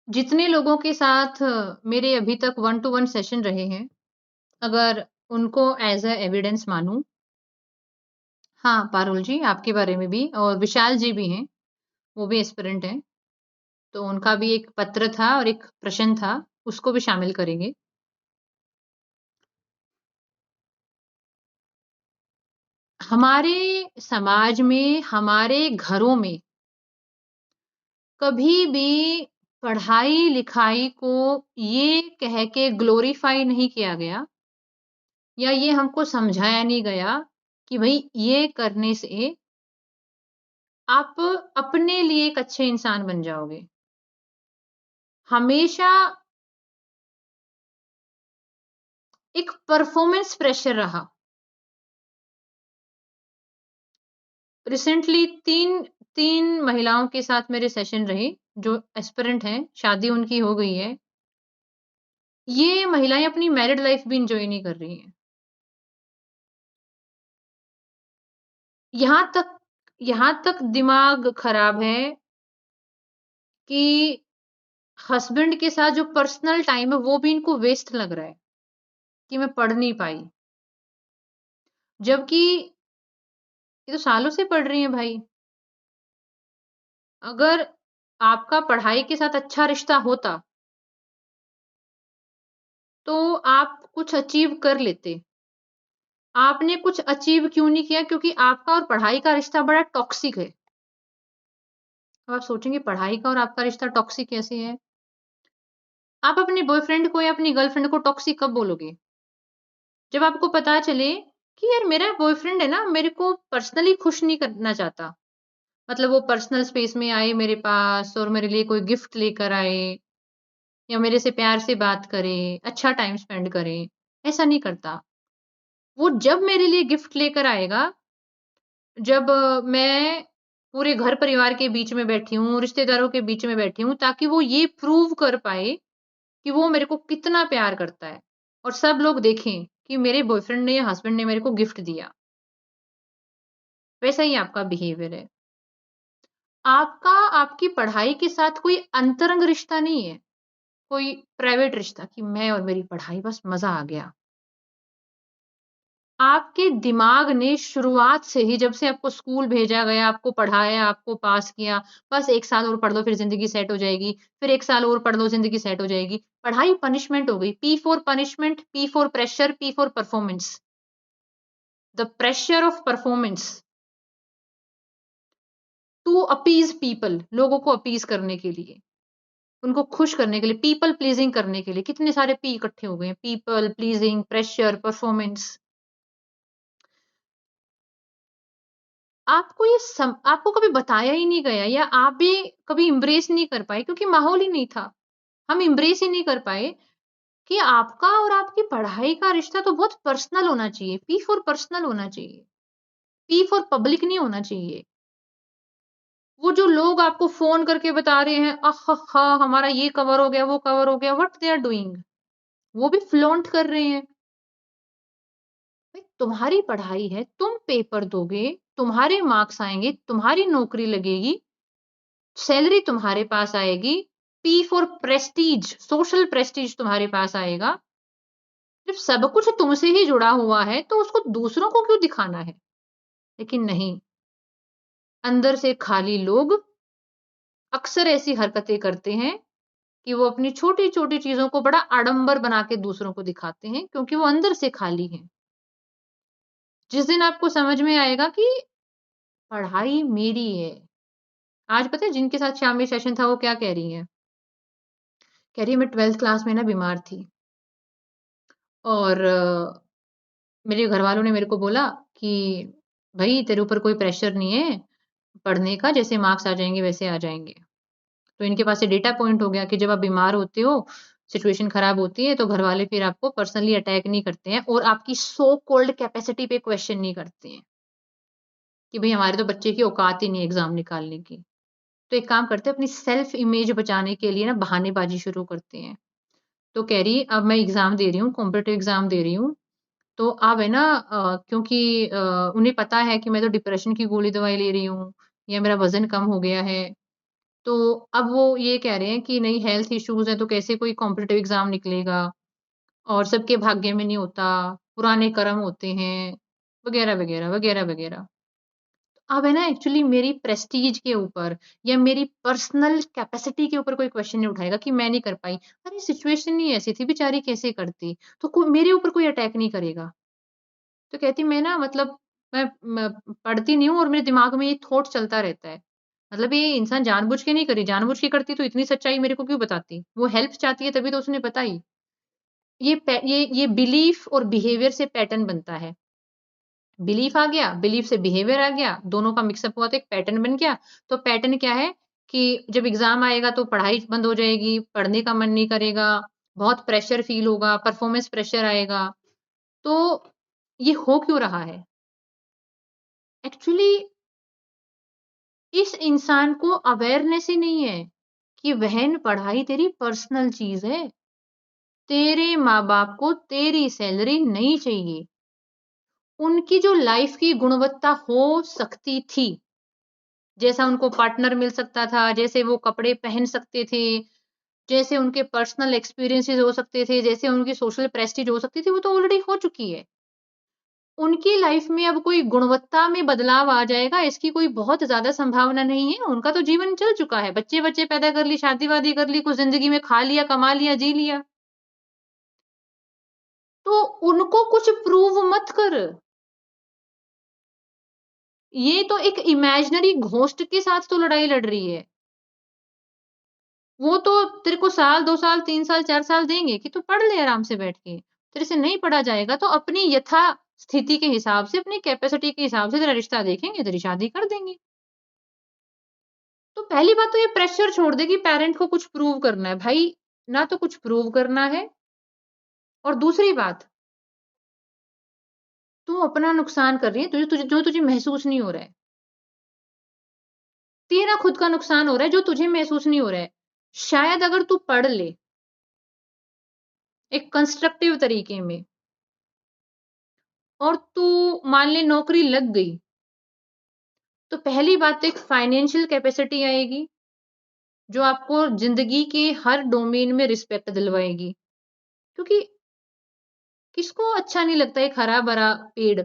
जितने लोगों के साथ मेरे अभी तक वन टू वन सेशन रहे हैं, अगर उनको एज़ अ एविडेंस मानूँ, हाँ, पारुल जी, आपके बारे में भी और विशाल जी भी हैं, वो भी एस्पिरेंट हैं, तो उनका भी एक पत्र था और एक प्रश्न था, उसको भी शामिल करेंगे। हमारे समाज में, हमारे घरों में कभी भी पढ़ाई-लिखाई को ये कह के ग्लोरीफाई नहीं किया गया या ये हमको समझाया नहीं गया कि भई ये करने से आप अपने लिए एक अच्छे इंसान बन जाओगे। हमेशा एक परफॉर्मेंस प्रेशर रहा। रिसेंटली 3 महिलाओं के साथ मेरे सेशन रहे, जो एस्पिरेंट हैं, शादी उनकी हो गई है। ये महिलाएँ अपनी मैरिड लाइफ भी एन्जॉय नहीं कर रही हैं। यहाँ तक यहाँ तक दिमाग खराब है कि हस्बैंड के साथ जो पर्सनल टाइम है, वो भी इनको वेस्ट लग रहा है कि मैं पढ़ नहीं पाई। जबकि ये तो सालों से पढ़ रही हैं भाई। अगर आपका पढ़ाई के साथ अच्छा रिश्ता होता, तो आप कुछ अचीव कर लेते। आपने कुछ अचीव क्यों नहीं किया? क्योंकि आपका और पढ़ाई का रिश्ता बड़ा टॉक्सिक है। अब आप सोचेंगे पढ़ाई का और आपका रिश्ता टॉक्सिक कैसे है? आप अपने बॉयफ्रेंड को या अपनी गर्लफ्रेंड को टॉक्सिक कब बोलोगे? जब आपको पता चले कि यार मेरा बॉयफ्रेंड है ना, मेरे को पर्सनली खुश नहीं करना चाहता। मतलब वो पर्सनल स्पेस में आए मेरे पास और मेरे लिए कोई गिफ्ट लेकर आए या मेरे से प्यार से बात करे, अच्छा टाइम स्पेंड करे, ऐसा नहीं करता। वो जब मेरे लिए गिफ्ट लेकर आएगा, जब मैं पूरे घर परिवार के बीच में बैठी हूँ, रिश्तेदारों के बीच में बैठी हूँ, ताकि वो ये प्रूव कर पाए कि वो मेरे को कितना प्यार करता है और सब लोग देखें कि मेरे बॉयफ्रेंड ने या हस्बैंड ने मेरे को गिफ्ट दिया। वैसा ही आपका बिहेवियर है। आपका आपकी पढ़ाई के साथ कोई अंतरंग रिश्ता नहीं है, कोई प्राइवेट रिश्ता कि मैं और मेरी पढ़ाई बस मज़ा आ गया। आपके दिमाग ने शुरुआत से ही जब से आपको स्कूल भेजा गया, आपको पढ़ाया, आपको पास किया, बस 1 साल और पढ़ लो फिर ज़िंदगी सेट हो जाएगी, फिर 1 साल और पढ़ लो ज़िंदगी सेट हो जाएगी। पढ़ाई पनिशमेंट हो गई, P for punishment, P for pressure, P for performance. The pressure of performance to appease people, लोगों को अपीज़ करने के लिए, उनको खुश करने के लिए, पीपल प्लीज़िंग करने के लिए, कितने सारे पी इकट्ठे हो गए हैं, पीपल प्लीज़िंग, प्रेशर, परफॉर्मेंस। आपको कभी बताया ही नहीं गया या आप भी कभी एम्ब्रेस नहीं कर पाए क्योंकि माहौल ही नहीं था। हम एम्ब्रेस ही नहीं कर पाए कि आपका और आपकी पढ़ाई का रिश्ता तो बहुत पर्सनल होना चाहिए, पी फॉर पर्सनल होना चाहिए, पी फॉर पब्लिक नहीं होना चाहिए। वो जो लोग आपको फ़ोन करके बता रहे हैं, अहा! हमारा ये कवर हो गया, वो कवर हो गया, व्हाट दे आर डूइंग? वो भी फ्लॉन्ट कर रहे हैं। भाई तुम्हारी पढ़ाई है, तुम पेपर दोगे, तुम्हारे मार्क्स आएँगे, तुम्हारी नौकरी लगेगी, सैलरी तुम्हारे पास आएगी, P for Prestige, social Prestige तुम्हारे पास आएगा। जब सब कुछ तुमसे ही जुड़ा हुआ है, तो उसको दूसरों को क्यों दिखाना है? लेकिन नहीं, अंदर से खाली लोग अक्सर ऐसी हरकतें करते हैं कि वो अपनी छोटी-छोटी चीज़ों को बड़ा आडंबर बना के दूसरों को दिखाते हैं, क्योंकि वो अंदर से खाली हैं। जिस दिन आपको समझ में आएगा कि पढ़ाई मेरी है। आज पता है जिनके साथ शाम में सेशन था, वो क्या कह रही हैं? कह रही है मैं 12th क्लास में ना बीमार थी और मेरे घरवालों ने मेरे को बोला कि भई तेरे ऊपर कोई प्रेशर नहीं है पढ़ने का, जैसे मार्क्स आ जाएँगे वैसे आ जाएँगे। तो इनके पास ये डेटा पॉइंट हो गया कि जब आप बीमार होते हो, सिचुएशन खराब होती है, तो घरवाले फिर आपको पर्सनली अटैक नहीं करते हैं और आपकी सो कॉल्ड कैपेसिटी पे क्वेश्चन नहीं करते हैं, कि भई हमारे तो बच्चे की औकात ही नहीं है एग्ज़ाम निकालने की। तो एक काम करते हैं अपनी सेल्फ इमेज बचाने के लिए ना बहानेबाज़ी शुरू करते हैं। तो कह रही अब मैं एग्ज़ाम दे रही हूँ, कॉम्पिटिटिव एग्ज़ाम दे रही हूँ, तो अब है ना क्योंकि उन्हें पता है कि मैं तो डिप्रेशन की गोली दवाई ले रही हूँ या मेरा वज़न कम हो गया है, तो अब वो ये कह रहे हैं कि नहीं हेल्थ इश्यूज़ हैं तो कैसे कोई कॉम्पिटिटिव एग्ज़ाम निकलेगा और सबके भाग्य में नहीं होता, पुराने कर्म होते हैं, वगैरह, वगैरह, वगैरह, वगैरह। अब है ना एक्चुअली मेरी प्रेस्टीज के ऊपर या मेरी पर्सनल कैपेसिटी के ऊपर कोई क्वेश्चन नहीं उठाएगा कि मैं नहीं कर पाई। अरे सिचुएशन ही ऐसी थी, बेचारी कैसे करती? तो मेरे ऊपर कोई अटैक नहीं करेगा। तो कहती मैं ना मतलब मैं पढ़ती नहीं हूँ और मेरे दिमाग में ये थॉट चलता रहता है। मतलब ये इंसान जानबूझ के नहीं करी, जानबूझ के करती तो इतनी सच्चाई मेरे को क्यों बताती? वो हेल्प चाहती है तभी तो उसने बताई। ये बिलीफ और बिहेवियर से पैटर्न बनता है। बिलीफ आ गया, बिलीफ से बिहेवियर आ गया, दोनों का मिक्सअप हुआ तो एक पैटर्न बन गया। तो पैटर्न क्या है कि जब एग्ज़ाम आएगा तो पढ़ाई बंद हो जाएगी, पढ़ने का मन नहीं करेगा, बहुत प्रेशर फ़ील होगा, परफ़ॉर्मेंस प्रेशर आएगा। तो ये हो क्यों रहा है? एक्चुअली इस इंसान को अवेयरनेस ही नहीं है कि बहन पढ़ाई तेरी पर्सनल चीज़ है। तेरे माँ-बाप को तेरी सैलरी नहीं चाहिए। उनकी जो लाइफ़ की गुणवत्ता हो सकती थी जैसा उनको पार्टनर मिल सकता था, जैसे वो कपड़े पहन सकते थे, जैसे उनके पर्सनल एक्सपीरियंसेस हो सकते थे, जैसे उनकी सोशल प्रेस्टीज हो सकती थी, वो तो ऑलरेडी हो चुकी है। उनकी लाइफ में अब कोई गुणवत्ता में बदलाव आ जाएगा, इसकी कोई बहुत ज़्यादा संभावना नहीं है। उनका तो जीवन चल चुका है, बच्चे-वच्चे पैदा कर ली, शादी-वादी कर ली, कुछ ज़िंदगी में खा लिया, कमा लिया, जी लिया। तो उनको कुछ प्रूव मत कर। ये तो एक इमेजिनरी घोस्ट के साथ तो लड़ाई लड़ रही है। वो तो तेरे को साल, 2 साल, 3 साल, 4 साल देंगे कि तू पढ़ ले आराम से बैठ के। तेरे से नहीं पढ़ा जाएगा तो अपनी यथा स्थिति के हिसाब से, अपनी कैपेसिटी के हिसाब से तेरा रिश्ता देखेंगे, तेरी शादी कर देंगे। तो पहली बात तो ये प्रेशर छोड़ दे कि पेरेंट को कुछ प्रूव करना है। भाई, ना तो कुछ प्रूव करना है और दूसरी बात, तू अपना नुकसान कर रही है, तुझे तुझे जो तुझे महसूस नहीं हो रहा है। तेरा खुद का नुकसान हो रहा है जो तुझे महसूस नहीं हो रहा है। शायद अगर तू पढ़ ले, एक कंस्ट्रक्टिव तरीके में और तू मान ले नौकरी लग गई तो पहली बात तो एक फाइनेंशियल कैपेसिटी आएगी, जो आपको ज़िंदगी के हर डोमेन में रिस्पेक्ट दिलवाएगी। क्योंकि किसको अच्छा नहीं लगता एक हरा-भरा पेड़,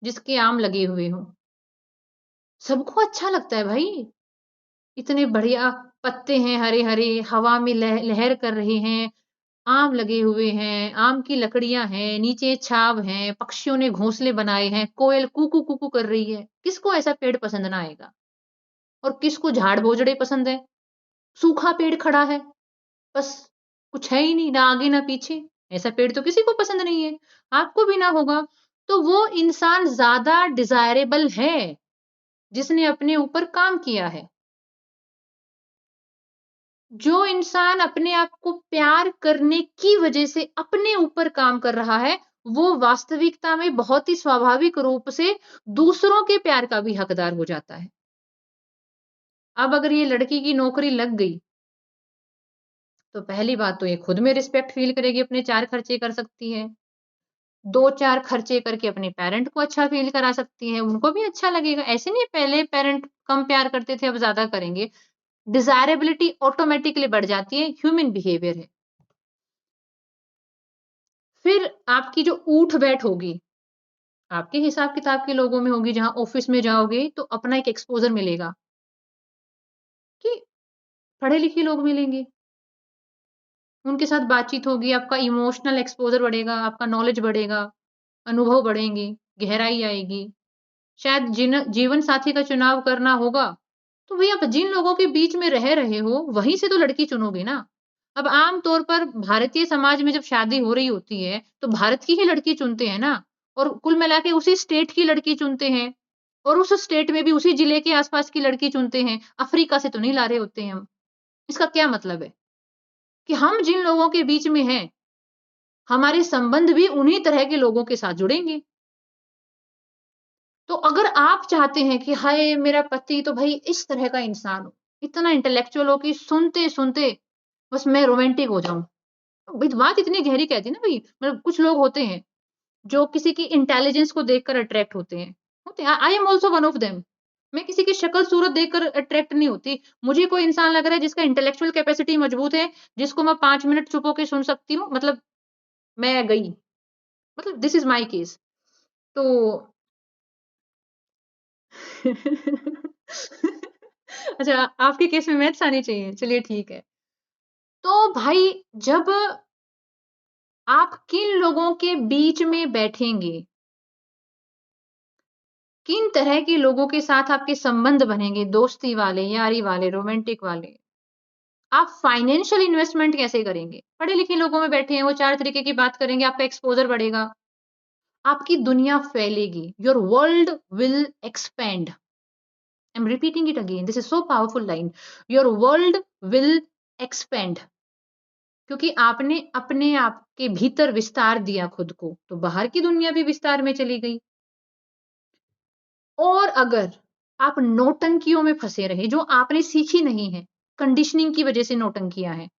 जिसके आम लगे हुए हों। सबको अच्छा लगता है भाई। इतने बढ़िया पत्ते हैं हरे-हरे, हवा में लहर कर रहे हैं, आम लगे हुए हैं, आम की लकड़ियाँ हैं, नीचे छाँव है, पक्षियों ने घोंसले बनाए हैं, कोयल कू-कू, कू-कू कर रही है। किसको ऐसा पेड़ पसंद ना आएगा? और किसको झाड़-भोजड़े पसंद है? सूखा पेड़ खड़ा है। बस कुछ है ही नहीं, ना आगे ना पीछे। ऐसा पेड़ तो किसी को पसंद नहीं है, आपको भी ना होगा। तो वो इंसान ज़्यादा डिज़ायरेबल है, जिसने अपने ऊपर काम किया है। जो इंसान अपने आप को प्यार करने की वजह से अपने ऊपर काम कर रहा है, वो वास्तविकता में बहुत ही स्वाभाविक रूप से दूसरों के प्यार का भी हकदार हो जाता है। अब अगर ये लड़की की नौकरी लग गई, तो पहली बात तो ये खुद में रिस्पेक्ट फ़ील करेगी, अपने 4 खर्चे कर सकती है। 2-4 खर्चे करके अपने पेरेंट को अच्छा फ़ील करा सकती हैं, उनको भी अच्छा लगेगा। ऐसे नहीं पहले पेरेंट कम प्यार करते थे, अब ज़्यादा करेंगे। डिज़ायरेबिलिटी ऑटोमैटिकली बढ़ जाती है, ह्यूमन बिहेवियर है। फिर आपकी जो उठ-बैठ होगी, आपके हिसाब-किताब के लोगों में होगी, जहाँ ऑफ़िस में जाओगे तो अपना एक एक्सपोज़र मिलेगा कि पढ़े-लिखे लोग मिलेंगे, उनके साथ बातचीत होगी, आपका इमोशनल एक्सपोज़र बढ़ेगा, आपका नॉलेज बढ़ेगा, अनुभव बढ़ेंगे, गहराई आएगी। शायद जीवन साथी का चुनाव करना होगा, तो भई आप जिन लोगों के बीच में रह रहे हो, वहीं से तो लड़की चुनोगे ना। अब आम तौर पर भारतीय समाज में जब शादी हो रही होती है, तो भारत की ही लड़की चुनते हैं ना और कुल मिला के उसी स्टेट की लड़की चुनते हैं और उस स्टेट में भी उसी जिले के आस-पास की लड़की चुनते हैं। अफ्रीका से तो नहीं ला रहे होते हैं हम। इसका क्या मतलब है? कि हम जिन लोगों के बीच में हैं, हमारे संबंध भी उन्हीं तरह के लोगों के साथ जुड़ेंगे। तो अगर आप चाहते हैं कि हाय मेरा पति तो भाई इस तरह का इंसान हो, इतना इंटेलेक्चुअल हो कि सुनते-सुनते बस मैं रोमांटिक हो जाऊँ। भई बात इतनी गहरी कहती है ना भई, मतलब कुछ लोग होते हैं, जो किसी की इंटेलिजेंस को देखकर अट्रैक्ट होते हैं। I am also one of them. मैं किसी की शक्ल-सूरत देखकर अट्रैक्ट नहीं होती। मुझे कोई इंसान लग रहा है जिसका इंटेलेक्चुअल कैपेसिटी मजबूत है, जिसको मैं 5 मिनट चुप होके सुन सकती हूँ, मतलब मैं गई। मतलब दिस इज़ माय केस। तो अच्छा, आपके केस में मैथ्स आनी चाहिए, चलिए ठीक है। तो भाई जब आप किन लोगों के बीच में बैठेंगे, किन तरह के लोगों के साथ आपके संबंध बनेंगे, दोस्ती वाले, यारी वाले, रोमांटिक वाले, आप फाइनेंशियल इन्वेस्टमेंट कैसे करेंगे? पढ़े-लिखे लोगों में बैठे हैं, वो 4 तरीके की बात करेंगे, आपका एक्सपोज़र बढ़ेगा, आपकी दुनिया फैलेगी, your world will expand. I am repeating it again, this is so powerful line, your world will expand. क्योंकि आपने अपने आप के भीतर विस्तार दिया खुद को, तो बाहर की दुनिया भी विस्तार में चली गई। और अगर आप नौटंकियों में फँसे रहे, जो आपने सीखी नहीं है, कंडीशनिंग की वज़ह से नौटंकियाँ हैं।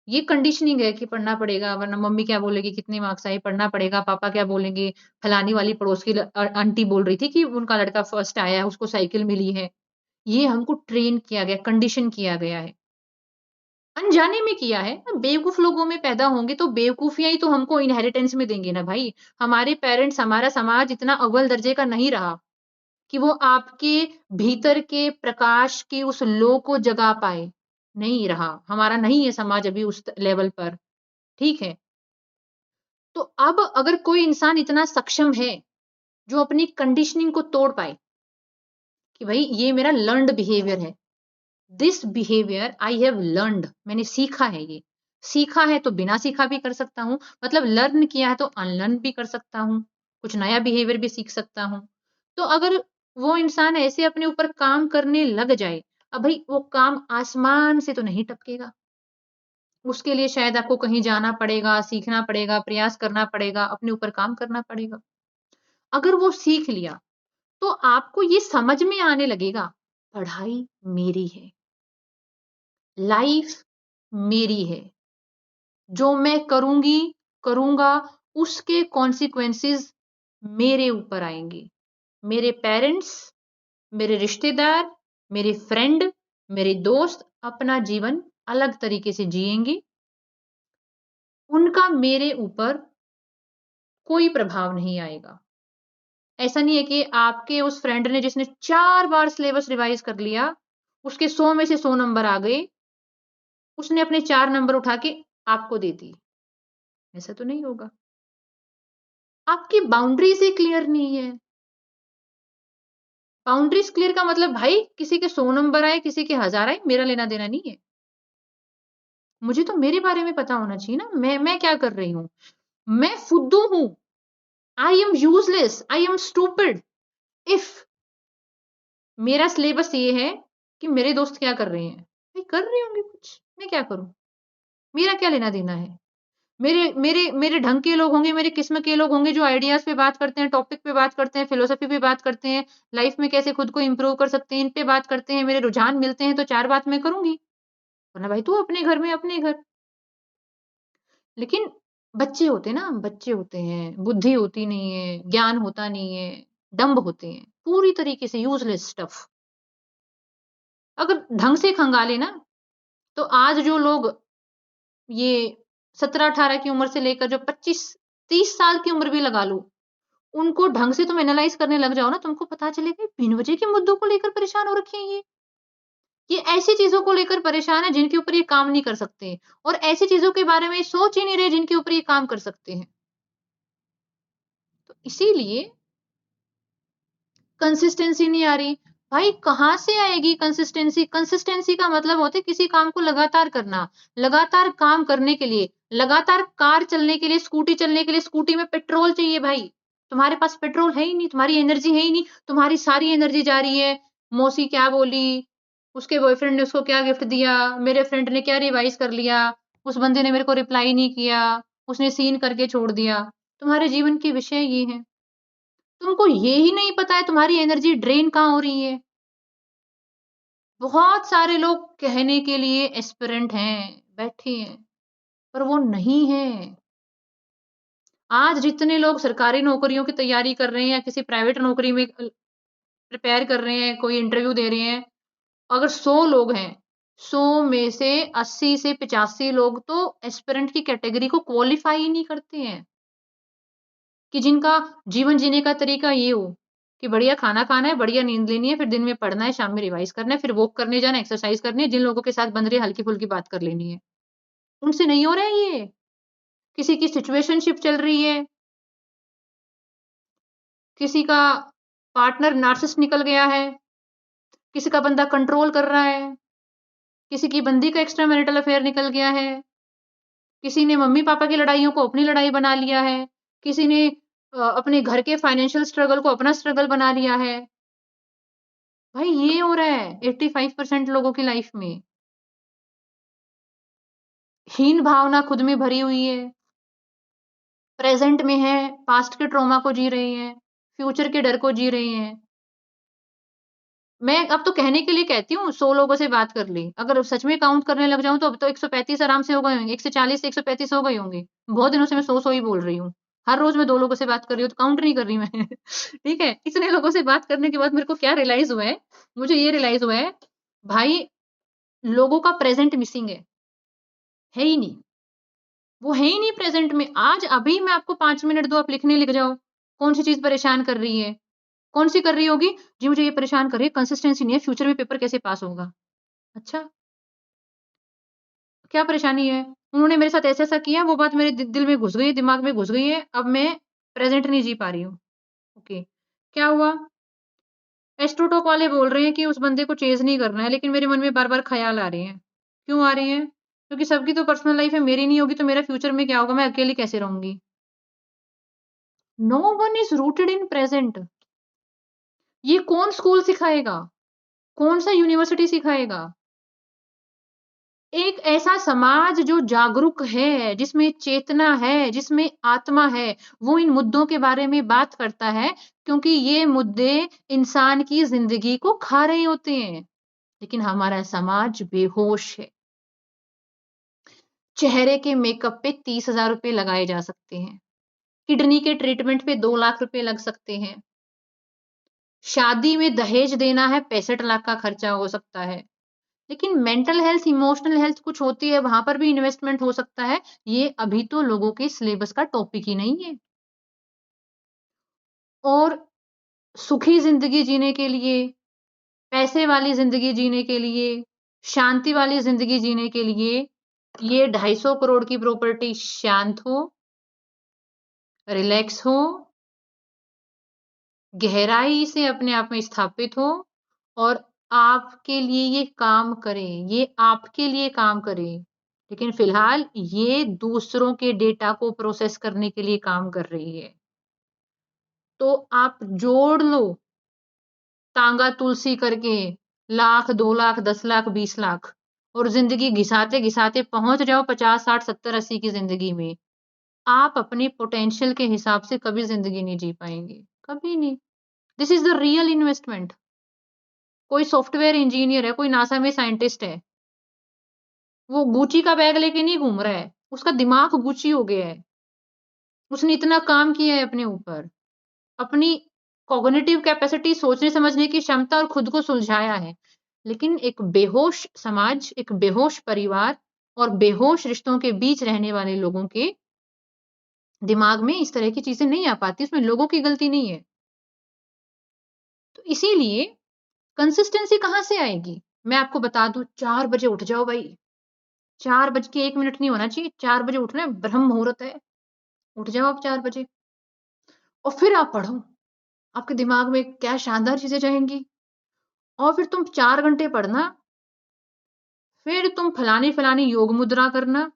ये कंडीशनिंग है कि पढ़ना पड़ेगा, वरना मम्मी क्या बोलेगी, कितने मार्क्स आए, पढ़ना पड़ेगा, पापा क्या बोलेंगे, फलानी वाली पड़ोस की आंटी बोल रही थी कि उनका लड़का फर्स्ट आया है, उसको साइकिल मिली है। ये हमको ट्रेन किया गया, कंडीशन किया गया है। अनजाने में किया है। बेवकूफ़ लोगों में पैदा होंगे तो बेवकूफ़ियाँ ही तो हमको इनहेरिटेंस में देंगे ना भाई। हमारे पेरेंट्स, हमारा समाज इतना अव्वल दर्जे का नहीं रहा कि वो आपके भीतर के प्रकाश की उस लो को जगा पाए। नहीं रहा। हमारा नहीं है समाज अभी उस लेवल पर, ठीक है? तो अब अगर कोई इंसान इतना सक्षम है, जो अपनी कंडीशनिंग को तोड़ पाए कि भई ये मेरा लर्न्ड बिहेवियर है। This behaviour I have learned, मैंने सीखा है ये। सीखा है तो बिना सीखा भी कर सकता हूँ, मतलब लर्न किया है तो अनलर्न भी कर सकता हूँ, कुछ नया बिहेवियर भी सीख सकता हूँ। तो अगर वो इंसान ऐसे अपने ऊपर काम करने लग जाए, अब भई वो काम आसमान से तो नहीं टपकेगा। उसके लिए शायद आपको कहीं जाना पड़ेगा, सीखना पड़ेगा, प्रयास करना पड़ेगा, अपने ऊपर काम करना पड़ेगा। अगर वो सीख लिया, तो आपको ये समझ में आने लगेगा, पढ़ाई मेरी है, लाइफ मेरी है। जो मैं करूँगी, करूँगा, उसके कॉन्सिक्वेंसेज़ मेरे ऊपर आएँगे। मेरे पेरेंट्स, मेरे रिश्तेदार, मेरे फ्रेंड, मेरे दोस्त अपना जीवन अलग तरीके से जिएँगे। उनका मेरे ऊपर कोई प्रभाव नहीं आएगा। ऐसा नहीं है कि आपके उस फ्रेंड ने जिसने 4 बार सिलेबस रिवाइज़ कर लिया, उसके 100 में से 100 नंबर आ गए, उसने अपने 4 नंबर उठा के आपको दे दी। ऐसा तो नहीं होगा। आपकी बाउंड्रीज़ ही क्लियर नहीं है। बाउंड्रीज़ क्लियर का मतलब भाई किसी के 100 नंबर आए, किसी के 1000 आए, मेरा लेना-देना नहीं है। मुझे तो मेरे बारे में पता होना चाहिए ना, मैं क्या कर रही हूँ। मैं फुद्दू हूँ। I am useless, I am stupid if मेरा सिलेबस ये है कि मेरे दोस्त क्या कर रहे हैं। भाई कर रहे होंगे कुछ, मैं क्या करूँ? मेरा क्या लेना-देना है? मेरे मेरे मेरे ढंग के लोग होंगे, मेरे किस्म के लोग होंगे जो आइडियाज़ पे बात करते हैं, टॉपिक पे बात करते हैं, फिलॉसफी पे बात करते हैं, लाइफ़ में कैसे खुद को इम्प्रूव कर सकते हैं, इन पे बात करते हैं, मेरे रुझान मिलते हैं तो 4 बात मैं करूँगी। वरना भाई तू अपने घर में अपने घर। लेकिन बच्चे होते हैं ना, बच्चे होते हैं, बुद्धि होती नहीं है, ज्ञान होता नहीं है, डंब होते हैं, पूरी तरीके से यूज़लेस स्टफ़। अगर ढंग से खंगाले ना, तो आज जो लोग ये 17-18 की उम्र से लेकर जो 25-30 साल की उम्र भी लगा लो, उनको ढंग से तुम एनालाइज़ करने लग जाओ ना, तुमको पता चलेगा ये बिन वजह के मुद्दों को लेकर परेशान हो रखे हैं ये। ये ऐसी चीज़ों को लेकर परेशान है जिनके ऊपर ये काम नहीं कर सकते और ऐसी चीज़ों के बारे में सोच ही नहीं रहे जिनके ऊपर ये काम कर सकते हैं। तो इसीलिए कंसिस्टेंसी नहीं आ रही। भाई कहाँ से आएगी कंसिस्टेंसी? कंसिस्टेंसी का मतलब होता है किसी काम को लगातार करना। लगातार काम करने के लिए, लगातार कार चलने के लिए, स्कूटी चलने के लिए स्कूटी में पेट्रोल चाहिए भाई। तुम्हारे पास पेट्रोल है ही नहीं, तुम्हारी एनर्जी है ही नहीं, तुम्हारी सारी एनर्जी जा रही है, मौसी क्या बोली, उसके बॉयफ्रेंड ने उसको क्या गिफ्ट दिया, मेरे फ्रेंड ने क्या रिवाइज़ कर लिया, उस बंदे ने मेरे को रिप्लाई नहीं किया, उसने सीन करके छोड़ दिया। तुम्हारे जीवन के विषय ये हैं। तुमको ये ही नहीं पता है तुम्हारी एनर्जी ड्रेन कहाँ हो रही है। बहुत सारे लोग कहने के लिए एस्पिरेंट हैं, बैठे हैं, पर वो नहीं हैं। आज जितने लोग सरकारी नौकरियों की तैयारी कर रहे हैं या किसी प्राइवेट नौकरी में प्रिपेयर कर रहे हैं, कोई इंटरव्यू दे रहे हैं, अगर 100 लोग हैं, 100 में से 80 से 85 लोग तो एस्पिरेंट की कैटेगरी को क्वालीफाई ही नहीं करते हैं। कि जिनका जीवन जीने का तरीका ये हो कि बढ़िया खाना खाना है, बढ़िया नींद लेनी है, फिर दिन में पढ़ना है, शाम में रिवाइज करना है, फिर वॉक करने जाना है, एक्सरसाइज करनी है, जिन लोगों के साथ बन रही है हल्की-फुल्की बात कर लेनी है। उनसे नहीं हो रहा है ये। किसी की सिचुएशनशिप चल रही है, किसी का पार्टनर नार्सिसिस्ट निकल गया है, किसी का बंदा कंट्रोल कर रहा है, किसी की बंदी का एक्स्ट्रा मैरिटल अफेयर निकल गया है, किसी ने मम्मी-पापा की लड़ाइयों को अपनी लड़ाई बना लिया है, किसी ने अपने घर के फाइनेंशियल स्ट्रगल को अपना स्ट्रगल बना लिया है। भाई ये हो रहा है 85% लोगों की लाइफ में। हीन भावना खुद में भरी हुई है, प्रेजेंट में है, पास्ट के ट्रॉमा को जी रहे हैं, फ्यूचर के डर को जी रहे हैं। मैं अब तो कहने के लिए कहती हूँ 100 लोगों से बात कर ली। अगर सच में काउंट करने लग जाऊँ तो अब तो 135 आराम से हो गए होंगे, 140 से 135 हो गए होंगे। बहुत दिनों से मैं 100-100 ही बोल रही हूँ। हर रोज़ मैं 2 लोगों से बात कर रही हूँ, तो काउंट नहीं कर रही मैं। ठीक है? इतने लोगों से बात करने के बाद मेरे को क्या रियलाइज़ हुआ है, मुझे ये रियलाइज़ हुआ है, भाई लोगों का प्रेज़ेंट मिसिंग है ही नहीं। वो है ही नहीं प्रेज़ेंट में। आज अभी मैं आपको 5 मिनट दो, आप लिखने लिख जाओ। कौन-सी चीज़ परेशान कर रही है? कौन-सी कर रही होगी? जी, मुझे ये परेशान कर रही है, कंसिस्टेंसी नहीं है, फ्यूचर में पेपर कैसे पास होगा? अच्छा, क्या परेशानी है? उन्होंने मेरे साथ ऐसा-ऐसा किया, वो बात मेरे दिल में घुस गई है, दिमाग में घुस गई है, अब मैं प्रेज़ेंट नहीं जी पा रही हूँ। ओके, क्या हुआ? एस्ट्रोटॉक वाले बोल रहे हैं कि उस बंदे को चेज़ नहीं करना है, लेकिन मेरे मन में बार-बार ख़्याल आ रहे हैं। क्यों आ रहे हैं? क्योंकि सबकी तो पर्सनल लाइफ़ है, मेरी नहीं होगी तो मेरा फ्यूचर में क्या होगा? मैं अकेली कैसे रहूँगी? No one is rooted in present. ये कौन स्कूल सिखाएगा? कौन-सा यूनिवर्सिटी सिखाएगा? एक ऐसा समाज जो जागरूक है, जिसमें चेतना है, जिसमें आत्मा है, वो इन मुद्दों के बारे में बात करता है, क्योंकि ये मुद्दे इंसान की ज़िंदगी को खा रहे होते हैं। लेकिन हमारा समाज बेहोश है। चेहरे के मेकअप पे 30,000 रुपए लगाए जा सकते हैं। किडनी के ट्रीटमेंट पे 2 लाख रुपए लग सकते हैं। शादी में दहेज देना है, 65 लाख का खर्चा हो सकता है। लेकिन मेंटल हेल्थ, इमोशनल हेल्थ कुछ होती है, वहाँ पर भी इन्वेस्टमेंट हो सकता है। ये अभी तो लोगों के सिलेबस का टॉपिक ही नहीं है। और सुखी ज़िंदगी जीने के लिए, पैसे वाली ज़िंदगी जीने के लिए, शांति वाली ज़िंदगी जीने के लिए, ये 250 करोड़ की प्रॉपर्टी शांत हो, रिलैक्स हो, गहराई से अपने आप में स्थापित हो और आपके लिए ये काम करें, ये आपके लिए काम करें। लेकिन फ़िलहाल ये दूसरों के डेटा को प्रोसेस करने के लिए काम कर रही है। तो आप जोड़ लो तांगा तुलसी करके लाख, 2 लाख, 10 लाख, 20 लाख और ज़िंदगी घिसाते-घिसाते पहुँच जाओ 50, 60, 70, 80 की ज़िंदगी में। आप अपनी पोटेंशियल के हिसाब से कभी ज़िंदगी नहीं जी पाएँगे, कभी नहीं। This is the real investment. कोई सॉफ्टवेयर इंजीनियर है, कोई नासा में साइंटिस्ट है, वो गुची का बैग लेके नहीं घूम रहा है, उसका दिमाग गुची हो गया है। उसने इतना काम किया है अपने ऊपर, अपनी कॉग्निटिव कैपेसिटी सोचने-समझने की क्षमता और खुद को सुलझाया है। लेकिन एक बेहोश समाज, एक बेहोश परिवार और बेहोश रिश्तों के बीच रहने वाले लोगों के दिमाग में इस तरह की चीज़ें नहीं आ पाती, इसमें लोगों की गलती नहीं है। तो इसीलिए कंसिस्टेंसी कहाँ से आएगी? मैं आपको बता दूँ 4 बजे उठ जाओ भाई। 4 बज के 1 मिनट नहीं होना चाहिए, 4 बजे उठना है, ब्रह्म मुहूर्त है। उठ जाओ आप 4 बजे और फिर आप पढ़ो। आपके दिमाग में क्या शानदार चीज़ें जाएँगी और फिर तुम 4 घंटे पढ़ना, फिर तुम फलानी-फलानी योग मुद्रा करना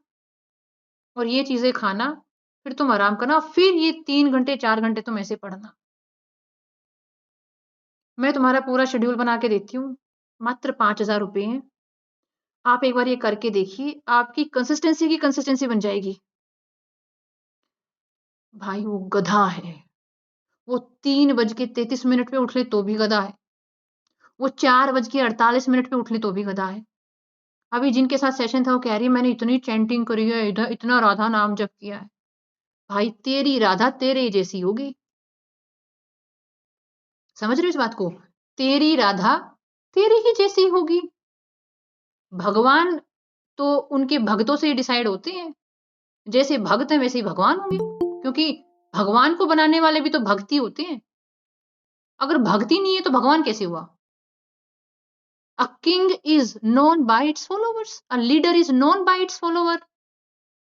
और ये चीज़ें खाना, फिर तुम आराम करना और फिर ये 3 घंटे, 4 घंटे तुम ऐसे पढ़ना। मैं तुम्हारा पूरा शेड्यूल बना के देती हूँ, मात्र 5,000 रुपए हैं। आप एक बार ये करके देखिए, आपकी कंसिस्टेंसी की कंसिस्टेंसी बन जाएगी। भाई वो गधा है। वो 3 बज के 33 मिनट पे उठ ले तो भी गधा है। वो 4 बज के 48 मिनट पे उठ ले तो भी गधा है। अभी जिनके साथ सेशन था वो कह रही है मैंने इतनी चैंटिंग करी है, इतना राधा नाम जप किया है। भाई तेरी राधा तेरे जैसी होगी। समझ रहे हो इस बात को? तेरी राधा तेरी ही जैसी होगी। भगवान तो उनके भक्तों से डिसाइड होते हैं। जैसे भक्त हैं वैसे ही भगवान होंगे, क्योंकि भगवान को बनाने वाले भी तो भक्त ही होते हैं। अगर भक्ति नहीं है तो भगवान कैसे हुआ? A king is known by it's followers, a leader is known by it's follower.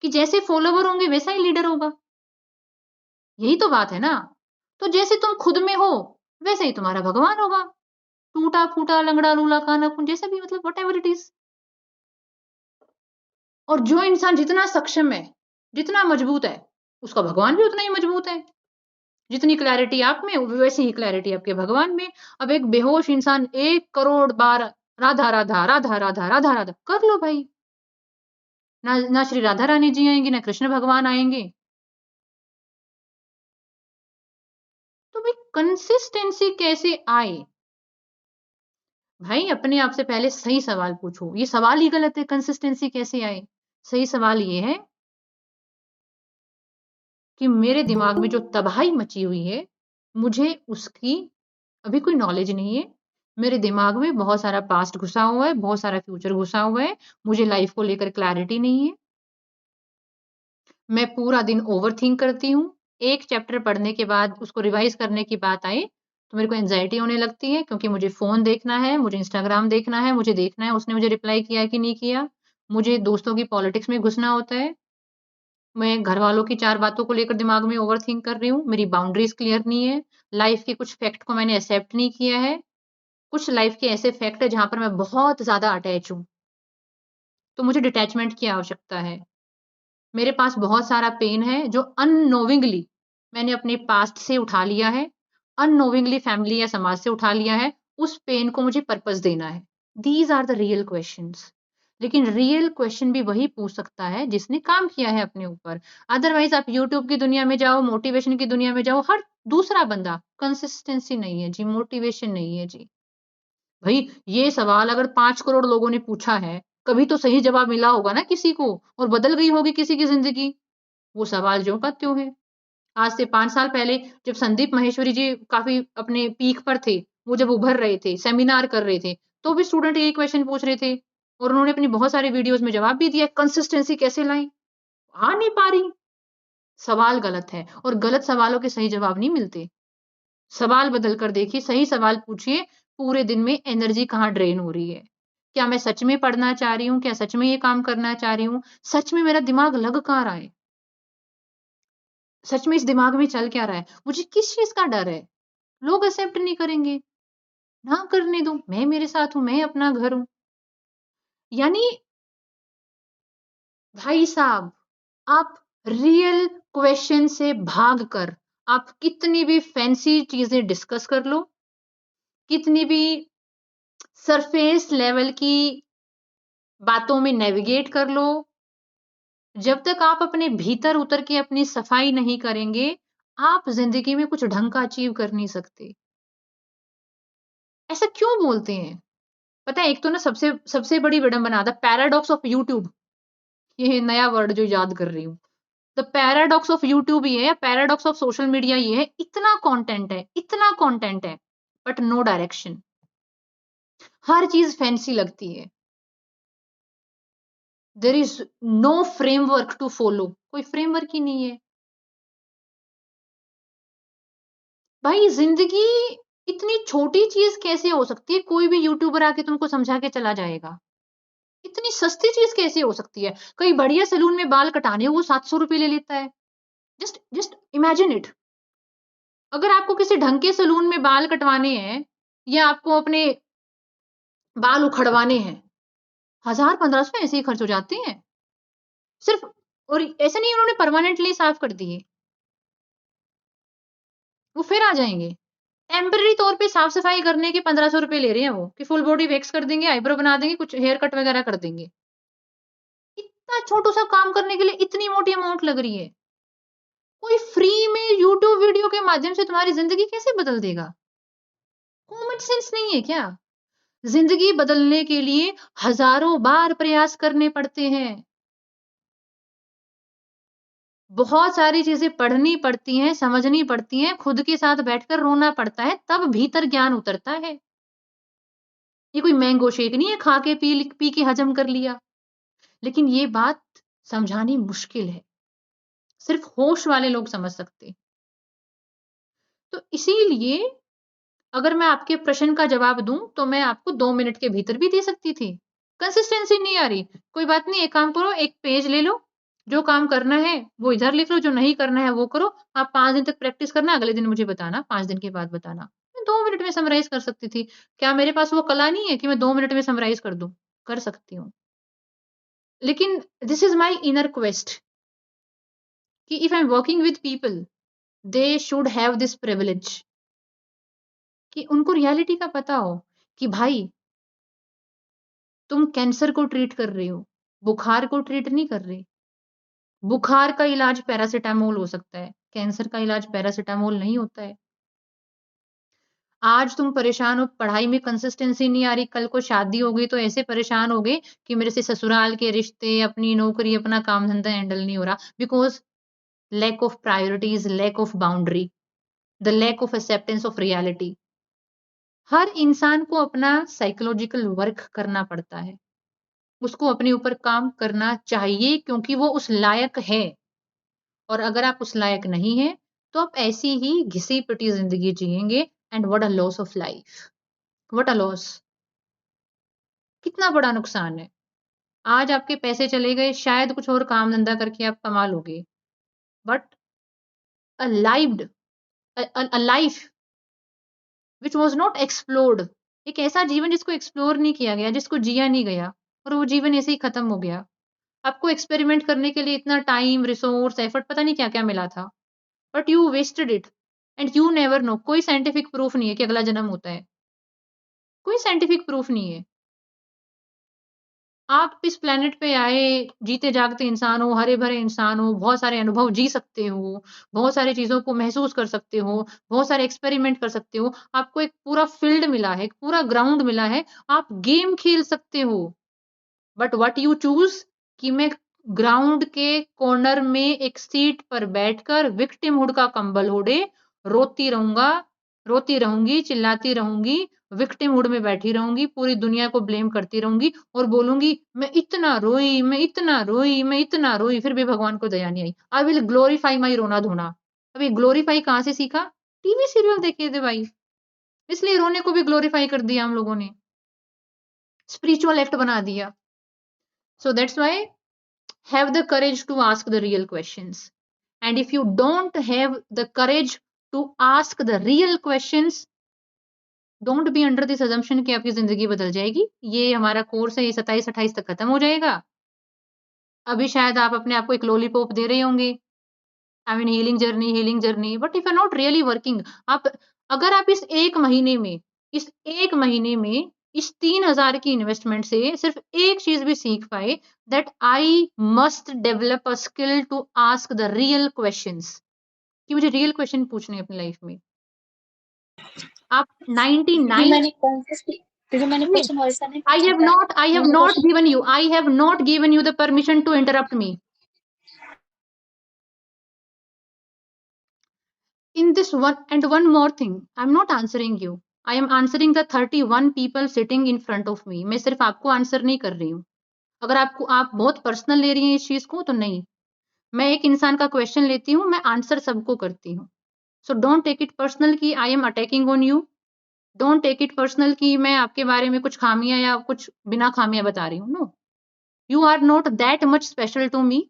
कि जैसे फॉलोवर होंगे वैसा ही लीडर होगा। यही तो बात है ना। तो जैसे तुम खुद में हो वैसे ही तुम्हारा भगवान होगा। टूटा फूटा लंगड़ा लूला काना कुन जैसा भी, मतलब वट एवर इट इज। और जो इंसान जितना सक्षम है, जितना मजबूत है, उसका भगवान भी उतना ही मजबूत है। जितनी क्लैरिटी आप में वैसी ही क्लैरिटी आपके भगवान में। अब एक बेहोश इंसान 1 करोड़ बार राधा राधा राधा राधा राधा राधा कर लो भाई, ना ना श्री राधा रानी जी आएंगी ना कृष्ण भगवान आएंगे। तो भाई कंसिस्टेंसी कैसे आए? भाई अपने आप से पहले सही सवाल पूछो। ये सवाल ही गलत है, कंसिस्टेंसी कैसे आए? सही सवाल ये है कि मेरे दिमाग में जो तबाही मची हुई है, मुझे उसकी अभी कोई नॉलेज नहीं है। मेरे दिमाग में बहुत सारा पास्ट घुसा हुआ है, बहुत सारा फ्यूचर घुसा हुआ है। मुझे लाइफ को लेकर क्लैरिटी नहीं है। मैं पूरा दिन ओवरथिंक करती हूँ। एक चैप्टर पढ़ने के बाद उसको रिवाइज़ करने की बात आई, तो मेरे को एंग्ज़ायटी होने लगती है, क्योंकि मुझे फ़ोन देखना है, मुझे इंस्टाग्राम देखना है, मुझे देखना है उसने मुझे रिप्लाई किया कि नहीं किया। मुझे दोस्तों की पॉलिटिक्स में घुसना होता है। मैं घरवालों की 4 बातों को लेकर दिमाग में ओवरथिंक कर रही हूँ। मेरी बाउंड्रीज़ क्लियर नहीं है। लाइफ़ के कुछ फैक्ट को मैंने एक्सेप्ट नहीं किया है। कुछ लाइफ़ के ऐसे फैक्ट हैं जहाँ पर मैं बहुत ज़्यादा अटैच हूँ। तो मुझे डिटैचमेंट की आवश्यकता है। मेरे पास बहुत सारा पेन है जो अननोविंगली मैंने अपने पास्ट से उठा लिया है। अननोविंगली फैमिली या समाज से उठा लिया है। उस पेन को मुझे पर्पस देना है। These are the real questions. लेकिन रियल क्वेश्चन भी वही पूछ सकता है जिसने काम किया है अपने ऊपर। अदरवाइज़ आप यूट्यूब की दुनिया में जाओ, मोटिवेशन की दुनिया में जाओ, हर दूसरा बंदा कंसिस्टेंसी नहीं है जी, मोटिवेशन नहीं है जी। भई ये सवाल अगर 5 करोड़ लोगों ने पूछा है, कभी तो सही जवाब मिला होगा ना किसी को और बदल गई होगी किसी की ज़िंदगी। वो सवाल ज्यों का त्यों है। आज से 5 साल पहले जब संदीप माहेश्वरी जी काफ़ी अपने पीक पर थे, वो जब उभर रहे थे, सेमिनार कर रहे थे, तो भी स्टूडेंट यही क्वेश्चन पूछ रहे थे और उन्होंने अपनी बहुत सारे वीडियोज़ में जवाब भी दिया, कंसिस्टेंसी कैसे लाएँ? आ नहीं पा रही। सवाल गलत है और गलत सवालों के सही जवाब नहीं मिलते। सवाल बदल कर देखिए, सही सवाल पूछिए, पूरे दिन में एनर्जी कहाँ ड्रेन हो रही है? क्या मैं सच में पढ़ना चाह रही हूँ? क्या सच में ये काम करना चाह रही हूँ? सच में मेरा दिमाग लग कहाँ रहा है? सच में इस दिमाग में चल क्या रहा है? मुझे किस चीज़ का डर है? लोग एक्सेप्ट नहीं करेंगे, ना करने दो, मैं मेरे साथ हूँ, मैं अपना घर हूँ। यानी भाई साहब, आप रियल क्वेश्चन से भागकर आप कितनी भी फैंसी चीज़ें डिस्कस कर लो, कितनी भी सरफेस लेवल की बातों में नेविगेट कर लो, जब तक आप अपने भीतर उतर के अपनी सफाई नहीं करेंगे, आप ज़िंदगी में कुछ ढंग का अचीव कर नहीं सकते। ऐसा क्यों बोलते हैं? पता है, एक तो ना सबसे सबसे बड़ी विडंबना द पैराडॉक्स ऑफ यूट्यूब, ये नया वर्ड जो याद कर रही हूँ। द पैराडॉक्स ऑफ यूट्यूब ये है, पैराडॉक्स ऑफ सोशल मीडिया ये है, इतना कंटेंट है, बट नो डायरेक्शन। हर चीज़ फैंसी लगती है। There is no framework to follow, कोई फ्रेमवर्क ही नहीं है। भाई ज़िंदगी इतनी छोटी चीज़ कैसे हो सकती है? कोई भी यूट्यूबर आके तुमको समझा के चला जाएगा। इतनी सस्ती चीज़ कैसे हो सकती है? कहीं बढ़िया सैलून में बाल कटाने हो, वो ₹700 ले लेता है। Just just imagine it. अगर आपको किसी ढंग के सैलून में बाल कटवाने हैं या आपको अपने बाल उखड़वाने हैं, 1000-1500 ऐसे ही खर्च हो जाते हैं। सिर्फ़ और ऐसा नहीं उन्होंने परमानेंटली साफ कर दिए, वो फिर आ जाएँगे। टेम्परेरी तौर पे साफ-सफाई करने के ₹1500 ले रहे हैं वो, कि फुल बॉडी वैक्स कर देंगे, आईब्रो बना देंगे, कुछ हेयर कट वगैरह कर देंगे। इतना छोटू-सा काम करने के लिए इतनी मोटी अमाउंट लग रही है। कोई फ्री में यूट्यूब वीडियो के माध्यम से तुम्हारी ज़िंदगी कैसे बदल देगा? कॉमन सेंस नहीं है क्या? ज़िंदगी बदलने के लिए हज़ारों बार प्रयास करने पड़ते हैं। बहुत सारी चीज़ें पढ़नी पड़ती हैं, समझनी पड़ती हैं, खुद के साथ बैठकर रोना पड़ता है, तब भीतर ज्ञान उतरता है। ये कोई मैंगो शेक नहीं है खा के पी के हजम कर लिया। लेकिन ये बात समझानी मुश्किल है, सिर्फ होश वाले लोग समझ सकते। तो इसीलिए अगर मैं आपके प्रश्न का जवाब दूं तो मैं आपको 2 मिनट के भीतर भी दे सकती थी। कंसिस्टेंसी नहीं आ रही, कोई बात नहीं, एक काम करो, एक पेज ले लो, जो काम करना है वो इधर लिख लो, जो नहीं करना है वो करो। आप 5 दिन तक प्रैक्टिस करना, अगले दिन मुझे बताना, 5 दिन के बाद बताना। मैं 2 मिनट में समराइज कर सकती थी। क्या मेरे पास वो कला नहीं है कि मैं 2 मिनट में समराइज कर दूं? कर सकती हूँ। लेकिन this is my inner quest कि if I am working with people, they should have this privilege कि उनको रियलिटी का पता हो कि भाई तुम कैंसर को ट्रीट कर रहे हो, बुखार को ट्रीट नहीं कर रहे। बुखार का इलाज पैरासिटामोल हो सकता है, कैंसर का इलाज पैरासिटामोल नहीं होता है। आज तुम परेशान हो, पढ़ाई में कंसिस्टेंसी नहीं आ रही, कल को शादी हो गई तो ऐसे परेशान हो गए कि मेरे से ससुराल के रिश्ते, अपनी नौकरी, अपना काम धंधा हैंडल नहीं हो रहा, because lack of priorities, lack of boundary, the lack of acceptance of reality. हर इंसान को अपना साइकोलॉजिकल वर्क करना पड़ता है, उसको अपने ऊपर काम करना चाहिए क्योंकि वो उस लायक है। और अगर आप उस लायक नहीं हैं, तो आप ऐसी ही घिसी-पिटी ज़िंदगी जिएँगे and what a loss of life, what a loss! कितना बड़ा नुकसान है। आज आपके पैसे चले गए, शायद कुछ और काम-धंधा करके आप कमा लोगे, but a lived a life which was not explored, एक ऐसा जीवन जिसको एक्सप्लोर नहीं किया गया, जिसको जिया नहीं गया और वो जीवन ऐसे ही खत्म हो गया। आपको एक्सपेरिमेंट करने के लिए इतना टाइम, रिसोर्स, एफर्ट पता नहीं क्या-क्या मिला था, but you wasted it and you never know. कोई साइंटिफिक प्रूफ नहीं है कि अगला जन्म होता है, कोई साइंटिफिक प्रूफ नहीं है। आप इस प्लेनेट पे आए, जीते जागते इंसान हो, हरे भरे इंसान हो, बहुत सारे अनुभव जी सकते हो, बहुत सारी चीजों को महसूस कर सकते हो, बहुत सारे एक्सपेरिमेंट कर सकते हो, आपको एक पूरा फील्ड मिला है, एक पूरा ग्राउंड मिला है, आप गेम खेल सकते हो। बट व्हाट यू चूज कि मैं ग्राउंड के कॉर्नर में एक सीट पर बैठकर विक्टिमहुड का कंबल ओढ़े रोती रहूंगा, रोती रहूंगी, चिल्लाती रहूंगी, विक्टिमहुड में बैठी रहूंगी, पूरी दुनिया को ब्लेम करती रहूंगी और बोलूंगी मैं इतना रोई, मैं इतना रोई, मैं इतना रोई, फिर भी भगवान को दया नहीं आई। आई विल ग्लोरीफाई माई रोना धोना। अभी ग्लोरीफाई कहाँ से सीखा? टीवी सीरियल देखे थे भाई, इसलिए रोने को भी ग्लोरीफाई कर दिया हम लोगों ने, स्पिरिचुअल एक्ट बना दिया। So that's why have the courage to ask the real questions. And if you don't have the courage to ask the real questions, don't be under this assumption कि आपकी जिंदगी बदल जाएगी। ये हमारा कोर्स है, ये 27-28 तक खत्म हो जाएगा। अभी शायद आप अपने आप को एक लॉलीपॉप दे रहे होंगे, I mean healing journey, but if you not really working, आप अगर आप इस एक महीने में इस 3,000 की इन्वेस्टमेंट से सिर्फ एक चीज भी सीख पाए, that I must develop a skill to ask the real questions, कि मुझे रियल क्वेश्चन पूछने हैं अपनी लाइफ में। आप 99 मैंने क्वेश्चन वैसा नहीं आई हैव पूछा था। Not I have not given you the permission to interrupt me in this one. And one more thing, I'm not answering you, I am answering the 31 people sitting in front of me. मैं सिर्फ आपको answer नहीं कर रही हूँ। अगर आप बहुत पर्सनल ले रही हैं इस चीज को तो नहीं, मैं एक इंसान का क्वेश्चन लेती हूँ, मैं आंसर सबको करती हूँ। So don't take it personal कि I am attacking on you, don't take it personal कि मैं आपके बारे में कुछ खामियां या कुछ बिना खामियां बता रही हूँ। No, you are not that much special to me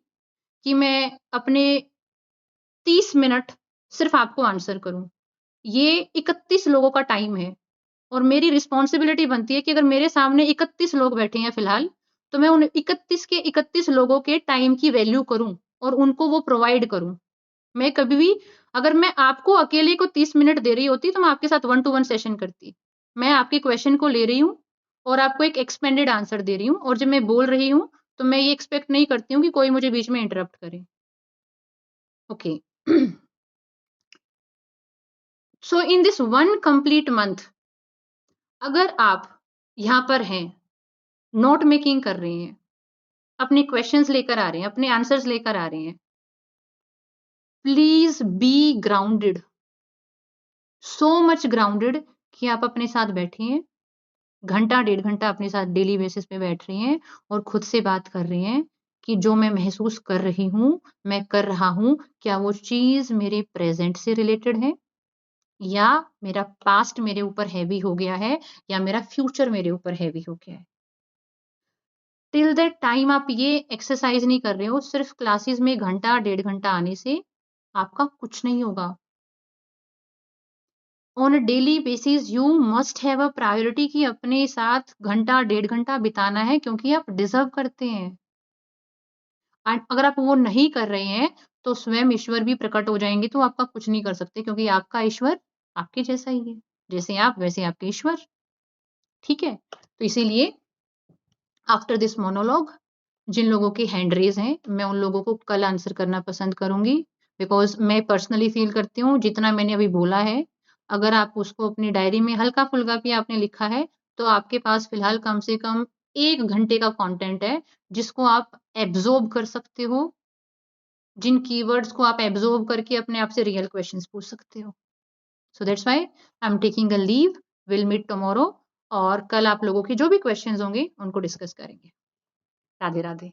कि मैं अपने 30 मिनट सिर्फ आपको आंसर करूं। ये 31 लोगों का टाइम है और मेरी रिस्पॉन्सिबिलिटी बनती है कि अगर मेरे सामने 31 लोग बैठे हैं फिलहाल, तो मैं उन 31 के 31 लोगों के टाइम की वैल्यू करूं और उनको वो प्रोवाइड करूं। मैं कभी भी, अगर मैं आपको अकेले को 30 मिनट दे रही होती तो मैं आपके साथ 1-to-1 सेशन करती। मैं आपके क्वेश्चन को ले रही हूँ और आपको एक एक्सपेंडेड आंसर दे रही हूँ, और जब मैं बोल रही हूँ तो मैं ये एक्सपेक्ट नहीं करती हूँ कि कोई मुझे बीच में इंटरप्ट करे। Okay. So in this one complete month, अगर आप यहाँ पर हैं, नोट मेकिंग कर रहे हैं, अपने क्वेश्चंस लेकर आ रहे हैं, अपने आंसर्स लेकर आ रहे हैं, please be grounded, so much grounded कि आप अपने साथ बैठिए घंटा 1.5 घंटा अपने साथ डेली बेसिस पे बैठ रही हैं और खुद से बात कर रही हैं कि जो मैं महसूस कर रही हूँ, मैं कर रहा हूँ, क्या वो चीज़ मेरे प्रेज़ेंट से रिलेटेड है या मेरा पास्ट मेरे ऊपर हेवी हो गया है या मेरा फ्यूचर मेरे ऊपर हेवी हो गया है। टिल दैट टाइम आप ये एक्सरसाइज़ नहीं कर रहे हो, सिर्फ़ क्लासेस में घंटा, 1.5 घंटा आने से आपका कुछ नहीं होगा। On a daily basis you must have a priority कि अपने साथ घंटा, 1.5 घंटा बिताना है क्योंकि आप डिज़र्व करते हैं। एंड अगर आप वो नहीं कर रहे हैं, तो स्वयं ईश्वर भी प्रकट हो जाएँगे, तो आपका कुछ नहीं कर सकते क्योंकि आपका ईश्वर आपके जैसा ही है। जैसे आप, वैसे आपके ईश्वर, ठीक है? तो इसीलिए आफ्टर दिस मोनोलॉग जिन लोगों की हैंड रेज़ हैं, मैं उन लोगों को कल आंसर करना पसंद करूँगी बिकॉज़ मैं पर्सनली फ़ील करती हूँ जितना मैंने अभी बोला है, अगर आप उसको अपनी डायरी में हल्का-फुल्का भी आपने लिखा है, तो आपके पास फ़िलहाल कम से कम 1 घंटे का कंटेंट है, जिसको आप एब्ज़ॉर्ब कर सकते हो, जिन कीवर्ड्स को आप एब्ज़ॉर्ब करके अपने आप से रियल क्वेश्चंस पूछ सकते हो। So that's why I am taking a leave, will meet tomorrow और कल आप लोगों के जो भी क्वेश्चंस होंगे, उनको डिस्कस करेंगे। राधे-राधे।